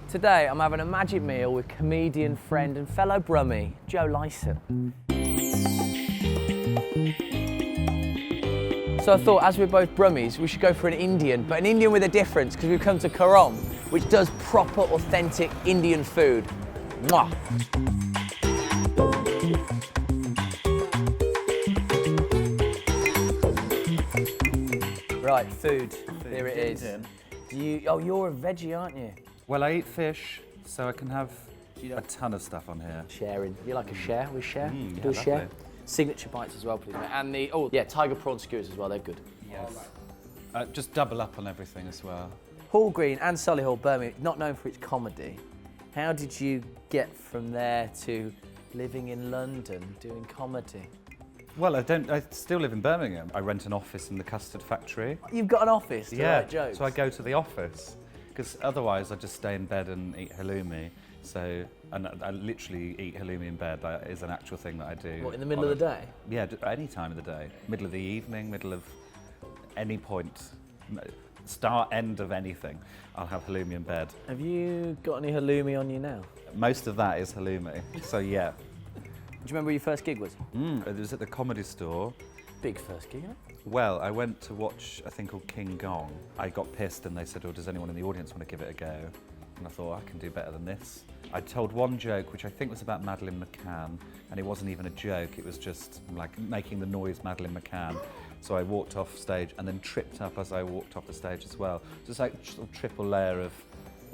Today I'm having a magic meal with comedian, friend and fellow Brummy, Joe Lycett. So I thought, as we're both Brummies, we should go for an Indian, but an Indian with a difference, because we've come to Carom, which does proper, authentic Indian food. Mwah! Right, food. Here it is. You're a veggie, aren't you? Well, I eat fish, so I can have a ton of stuff on here. Sharing. You like a share? We share? Yeah, Do a share? lovely. Signature bites as well, please, mate. And the, tiger prawn skewers as well, they're good. Yes. Just double up on everything as well. Hall Green and Solihull, Birmingham, not known for its comedy. How did you get from there to living in London doing comedy? Well, I still live in Birmingham. I rent an office in the custard factory. You've got an office to write jokes? So I go to the office, because otherwise I just stay in bed and eat halloumi. So, and I literally eat halloumi in bed. That is an actual thing that I do. What, in the middle of the day? Yeah, any time of the day. Middle of the evening, middle of any point. Start, end of anything. I'll have halloumi in bed. Have you got any halloumi on you now? Most of that is halloumi, so yeah. Do you remember where your first gig was? It was at the Comedy Store. Big first gig, isn't it? Well, I went to watch a thing called King Gong. I got pissed and they said, oh, does anyone in the audience want to give it a go? And I thought, I can do better than this. I told one joke, which I think was about Madeleine McCann, and it wasn't even a joke, it was just like making the noise Madeleine McCann. So I walked off stage and then tripped up as I walked off the stage as well. So it's like a triple layer of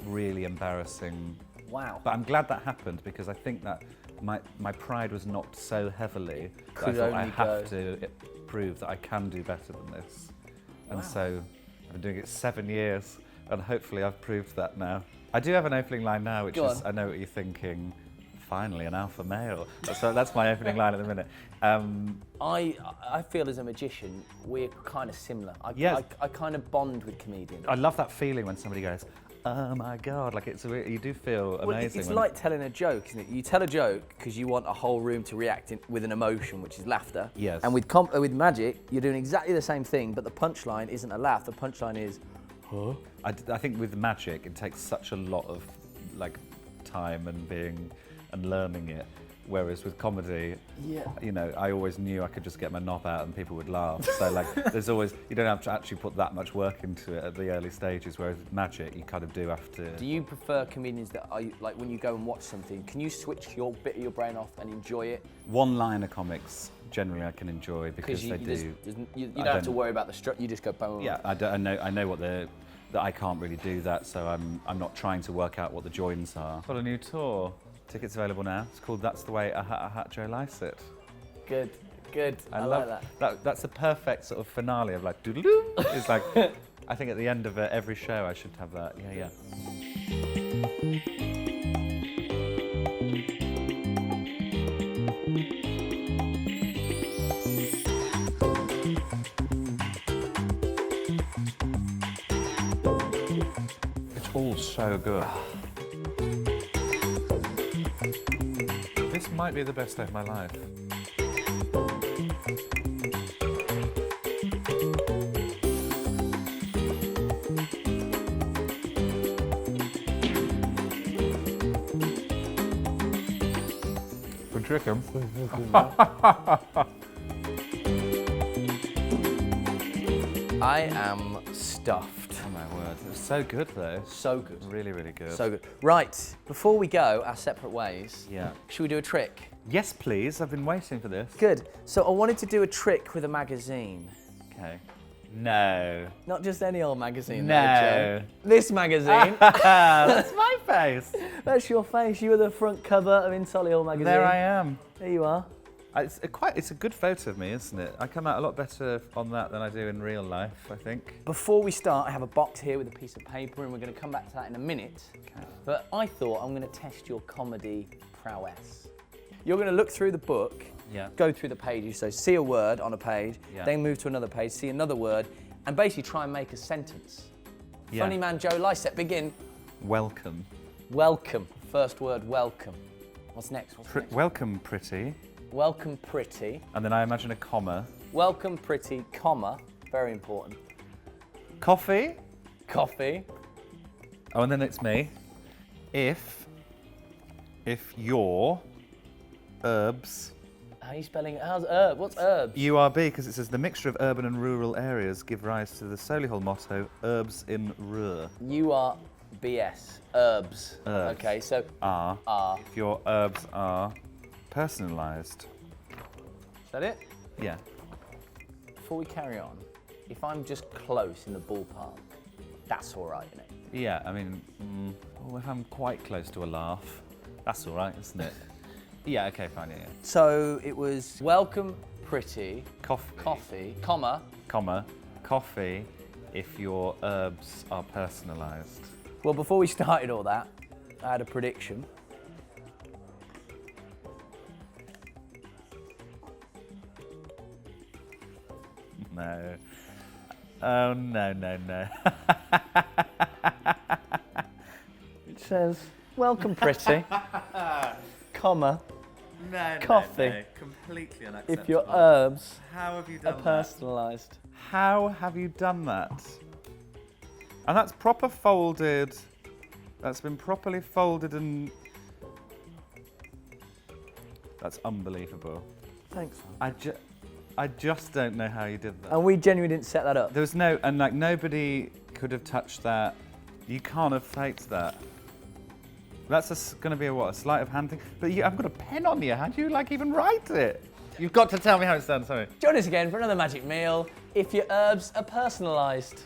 really embarrassing. Wow. But I'm glad that happened, because I think that my pride was knocked so heavily that I thought I have to prove that I can do better than this. And so I've been doing it 7 years, and hopefully I've proved that now. I do have an opening line now, which is, I know what you're thinking, finally an alpha male. So that's my opening line at the minute. I feel as a magician, we're kind of similar. I kind of bond with comedians. I love that feeling when somebody goes, oh my God, like you do feel amazing. It's like telling a joke, isn't it? You tell a joke because you want a whole room to react with an emotion, which is laughter. Yes. And with magic, you're doing exactly the same thing, but the punchline isn't a laugh. The punchline is, huh? I think with magic, it takes such a lot of time and learning it. Whereas with comedy, you know, I always knew I could just get my knob out and people would laugh. So there's always, you don't have to actually put that much work into it at the early stages, whereas with magic, you kind of do have to. Do you prefer comedians that are, like when you go and watch something, can you switch your bit of your brain off and enjoy it? One-liner comics, generally I can enjoy because you don't have to worry about the structure, you just go boom. Yeah, I know that I can't really do that, so I'm not trying to work out what the joins are. Got a new tour. Tickets available now. It's called That's the Way I Hat Joe Lycett. Good. I love that. That's the perfect sort of finale of like doodle-doo. It's like, I think at the end of every show I should have that. Yeah. It's all so good. This might be the best day of my life. Good chicken. I am stuffed. Oh my word, it's so good though. So good. Really, really good. So good. Right, before we go our separate ways, Yeah. should we do a trick? Yes, please. I've been waiting for this. Good. So I wanted to do a trick with a magazine. Okay. No. Not just any old magazine. No. Though, Joe. This magazine. That's my face. That's your face. You were the front cover of In Solihull magazine. There I am. There you are. It's a good photo of me, isn't it? I come out a lot better on that than I do in real life, I think. Before we start, I have a box here with a piece of paper, and we're going to come back to that in a minute. Okay. But I thought I'm going to test your comedy prowess. You're going to look through the book, go through the pages, so see a word on a page, then move to another page, see another word, and basically try and make a sentence. Funny man Joe Lycett, begin. Welcome. Welcome. First word, welcome. What's next? Welcome, pretty. Welcome, pretty. And then I imagine a comma. Welcome, pretty, comma. Very important. Coffee. Coffee. Oh, and then it's me. If your herbs... How are you spelling it? How's herb? What's herbs? URB, because it says the mixture of urban and rural areas give rise to the Solihull motto, herbs in Ruhr. URBS. Herbs. Herbs. Okay, so... Are. Are. If your herbs are personalised. Is that it? Yeah. Before we carry on, if I'm just close in the ballpark, that's all right, isn't it? Yeah, I mean, if I'm quite close to a laugh, that's all right, isn't it? Yeah, okay, fine, yeah. So it was welcome, pretty, coffee, comma, coffee, if your herbs are personalised. Well, before we started all that, I had a prediction. No. Oh, no. It says, welcome, pretty, comma, coffee. No. Completely unacceptable. If your herbs How have you are done personalised. How have you done that? And that's proper folded. That's been properly folded and... That's unbelievable. Thanks. I just don't know how you did that. And we genuinely didn't set that up. There was no, and like nobody could have touched that. You can't have faked that. That's going to be a sleight of hand thing. But I've got a pen on you. How do you like even write it? You've got to tell me how it's done. Sorry. Join us again for another magic meal. If your herbs are personalised.